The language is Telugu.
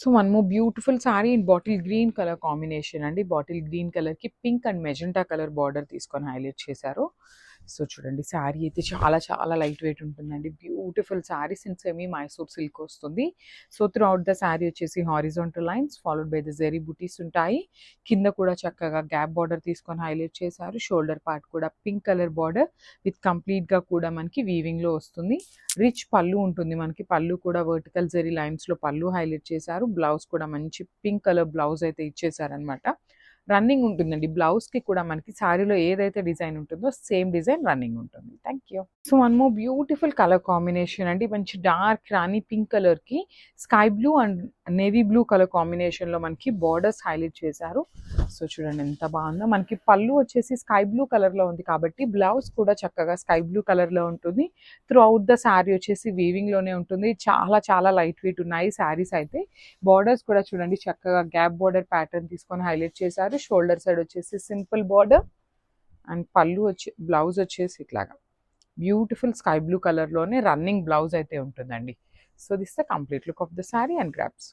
So one more beautiful sari in bottle green colour combination అండి. బాటిల్ గ్రీన్ కలర్కి pink and magenta colour border తీసుకొని హైలైట్ చేశారు. సో చూడండి శారీ అయితే చాలా చాలా లైట్ వెయిట్ ఉంటుందండి. Beautiful saris in semi Mysore silk వస్తుంది. So throughout the sari వచ్చేసి horizontal lines followed by the zari butis ఉంటాయి. కింద కూడా చక్కగా గ్యాప్ బార్డర్ తీసుకొని హైలైట్ చేశారు. షోల్డర్ పార్ట్ కూడా పింక్ కలర్ బార్డర్ విత్ కంప్లీట్గా కూడా మనకి వీవింగ్లో వస్తుంది. రిచ్ పళ్ళు ఉంటుంది మనకి. పళ్ళు కూడా వర్టికల్ జెరీ లైన్స్లో పళ్ళు హైలైట్ చేశారు. బ్లౌజ్ కూడా మంచి పింక్ కలర్ బ్లౌజ్ అయితే ఇచ్చేసారనమాట. రన్నింగ్ ఉంటుందండి. బ్లౌజ్కి కూడా మనకి శారీలో ఏదైతే డిజైన్ ఉంటుందో సేమ్ డిజైన్ రన్నింగ్ ఉంటుంది. Thank you. So one more beautiful colour combination అండి. మంచి డార్క్ రాణి పింక్ కలర్కి sky blue and navy blue colour కాంబినేషన్లో మనకి బార్డర్స్ హైలైట్ చేశారు. సో చూడండి ఎంత బాగుందో. మనకి పళ్ళు వచ్చేసి స్కై బ్లూ కలర్లో ఉంది కాబట్టి బ్లౌజ్ కూడా చక్కగా స్కై బ్లూ కలర్లో ఉంటుంది. త్రూ అవుట్ ద శారీ వచ్చేసి వీవింగ్లోనే ఉంటుంది. చాలా చాలా లైట్ వెయిట్ ఉన్నాయి శారీస్ అయితే. బార్డర్స్ కూడా చూడండి చక్కగా గ్యాప్ బార్డర్ ప్యాటర్న్ తీసుకొని హైలైట్ చేశారు. షోల్డర్ సైడ్ వచ్చేసి సింపుల్ బార్డర్ అండ్ పళ్ళు వచ్చి బ్లౌజ్ వచ్చేసి ఇట్లాగా బ్యూటిఫుల్ స్కై బ్లూ కలర్లోనే రన్నింగ్ బ్లౌజ్ అయితే ఉంటుందండి. So this the complete look of the sari and grasp.